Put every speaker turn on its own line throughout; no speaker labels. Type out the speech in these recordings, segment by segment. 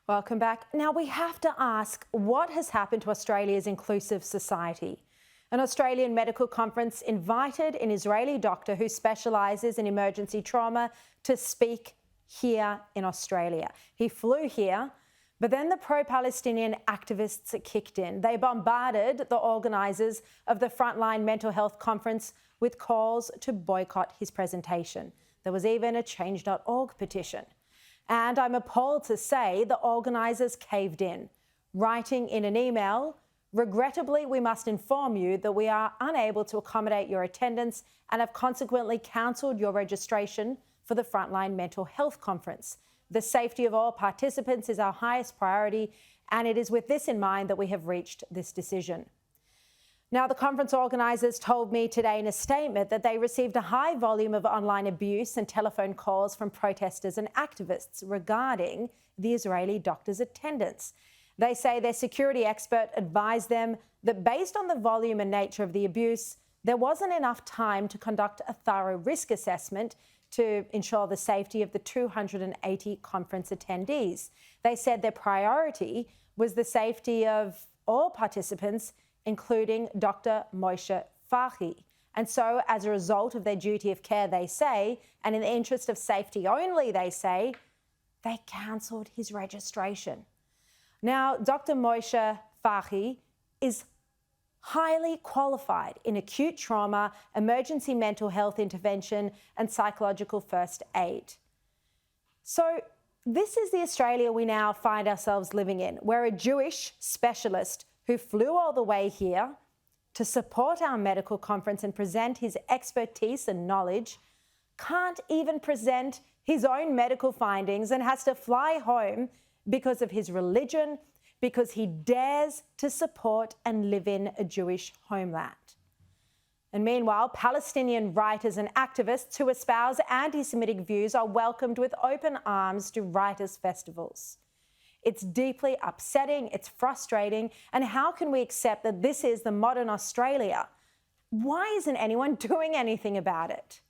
Welcome back. Now, we have to ask what has happened to Australia's inclusive society. An Australian medical conference invited an Israeli doctor who specialises in emergency trauma to speak here in Australia. He flew here, but then the pro-Palestinian activists kicked in. They bombarded the organisers of the Frontline Mental Health Conference with calls to boycott his presentation. There was even a Change.org petition. And I'm appalled to say the organisers caved in, writing in an email, "Regrettably, we must inform you that we are unable to accommodate your attendance and have consequently cancelled your registration for the Frontline Mental Health Conference. The safety of all participants is our highest priority, and it is with this in mind that we have reached this decision." Now, the conference organisers told me today in a statement that they received a high volume of online abuse and telephone calls from protesters and activists regarding the Israeli doctor's attendance. They say their security expert advised them that based on the volume and nature of the abuse, there wasn't enough time to conduct a thorough risk assessment to ensure the safety of the 280 conference attendees. They said their priority was the safety of all participants, including Dr. Moshe Farhi. And so, as a result of their duty of care, they say, and in the interest of safety only, they say, they cancelled his registration. Now, Dr. Moshe Farhi is highly qualified in acute trauma, emergency mental health intervention, and psychological first aid. So, this is the Australia we now find ourselves living in, where a Jewish specialist who flew all the way here to support our medical conference and present his expertise and knowledge, can't even present his own medical findings and has to fly home because of his religion, because he dares to support and live in a Jewish homeland. And meanwhile, Palestinian writers and activists who espouse anti-Semitic views are welcomed with open arms to writers' festivals. It's deeply upsetting, it's frustrating, and how can we accept that this is the modern Australia? Why isn't anyone doing anything about it?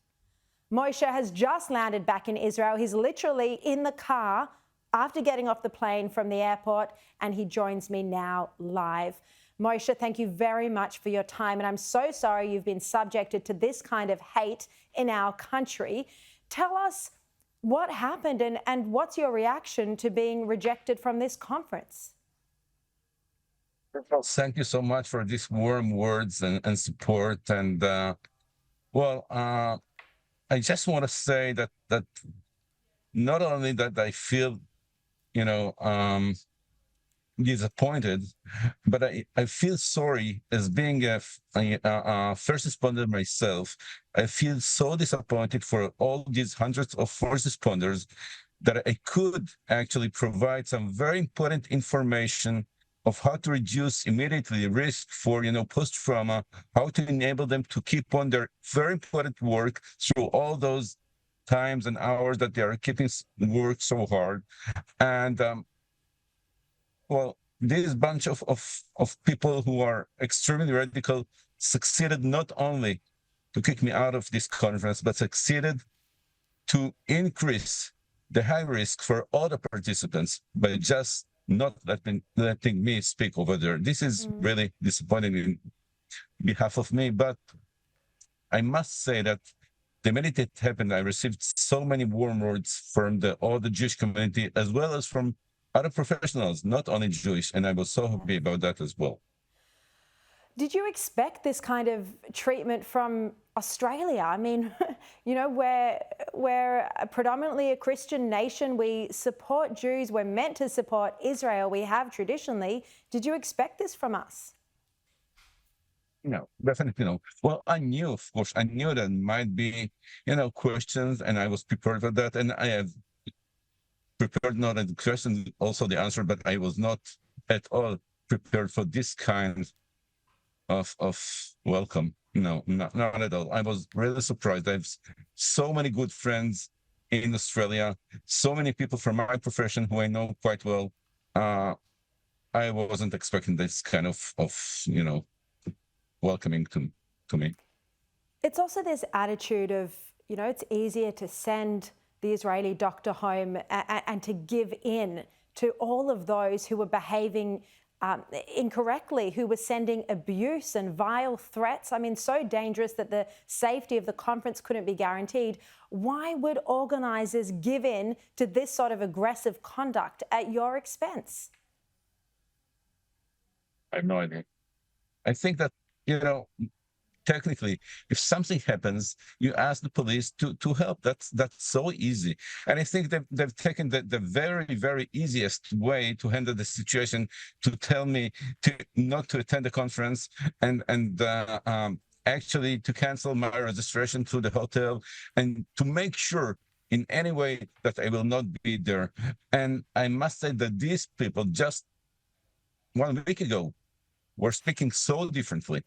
Moshe has just landed back in Israel. He's literally in the car after getting off the plane from the airport, and he joins me now live. Moshe, thank you very much for your time, and I'm so sorry you've been subjected to this kind of hate in our country. Tell us what happened and what's your reaction to being rejected from this conference?
Well, thank you so much for these warm words and support. And I just want to say that not only that I feel, disappointed, but I feel sorry as being a first responder myself. I feel so disappointed for all these hundreds of first responders that I could actually provide some very important information of how to reduce immediately risk for, post-trauma, how to enable them to keep on their very important work through all those times and hours that they are keeping work so hard. And this bunch of people who are extremely radical succeeded not only to kick me out of this conference, but succeeded to increase the high risk for all the participants by just not letting me speak over there. This is really disappointing in behalf of me, but I must say that the minute it happened, I received so many warm words from all the Jewish community, as well as from other professionals, not only Jewish, and I was so happy about that as well.
Did you expect this kind of treatment from Australia? I mean, we're predominantly a Christian nation. We support Jews. We're meant to support Israel. We have traditionally. Did you expect this from us?
No, definitely no. Well, I knew, of course, that might be, questions, and I was prepared for that. And I have prepared not only the question, also the answer, but I was not at all prepared for this kind of welcome. No, not at all. I was really surprised. I have so many good friends in Australia, so many people from my profession who I know quite well. I wasn't expecting this kind of welcoming to me.
It's also this attitude of, it's easier to send the Israeli doctor home and to give in to all of those who were behaving incorrectly, who were sending abuse and vile threats. I mean, so dangerous that the safety of the conference couldn't be guaranteed. Why would organisers give in to this sort of aggressive conduct at your expense?
I have no idea. I think that, technically, if something happens, you ask the police to help. That's so easy. And I think they've taken the very, very easiest way to handle the situation, to tell me to not to attend the conference and actually to cancel my registration to the hotel and to make sure in any way that I will not be there. And I must say that these people just 1 week ago were speaking so differently,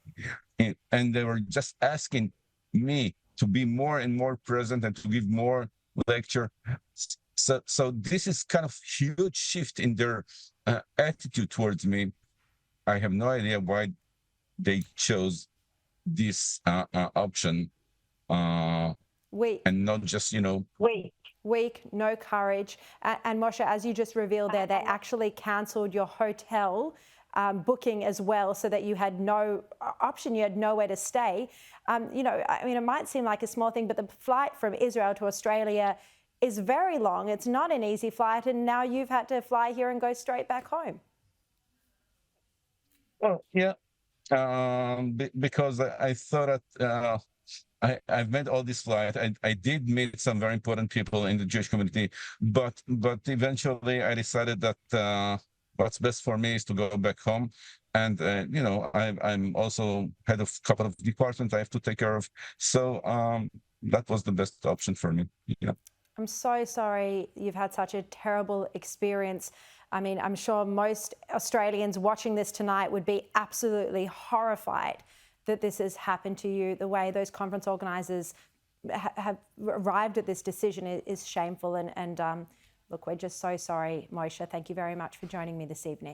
and they were just asking me to be more and more present and to give more lecture. So this is kind of huge shift in their attitude towards me. I have no idea why they chose this option and not just,
Weak, no courage. And Moshe, as you just revealed there, they actually cancelled your hotel booking as well, so that you had no option, you had nowhere to stay. I mean, it might seem like a small thing, but the flight from Israel to Australia is very long. It's not an easy flight, and now you've had to fly here and go straight back home.
Well, yeah, because I thought that I've made all this flight. I did meet some very important people in the Jewish community, but eventually I decided that what's best for me is to go back home. And, I'm also head of a couple of departments I have to take care of. So that was the best option for me. Yeah.
I'm so sorry you've had such a terrible experience. I mean, I'm sure most Australians watching this tonight would be absolutely horrified that this has happened to you. The way those conference organisers have arrived at this decision is shameful. And look, we're just so sorry, Moshe. Thank you very much for joining me this evening.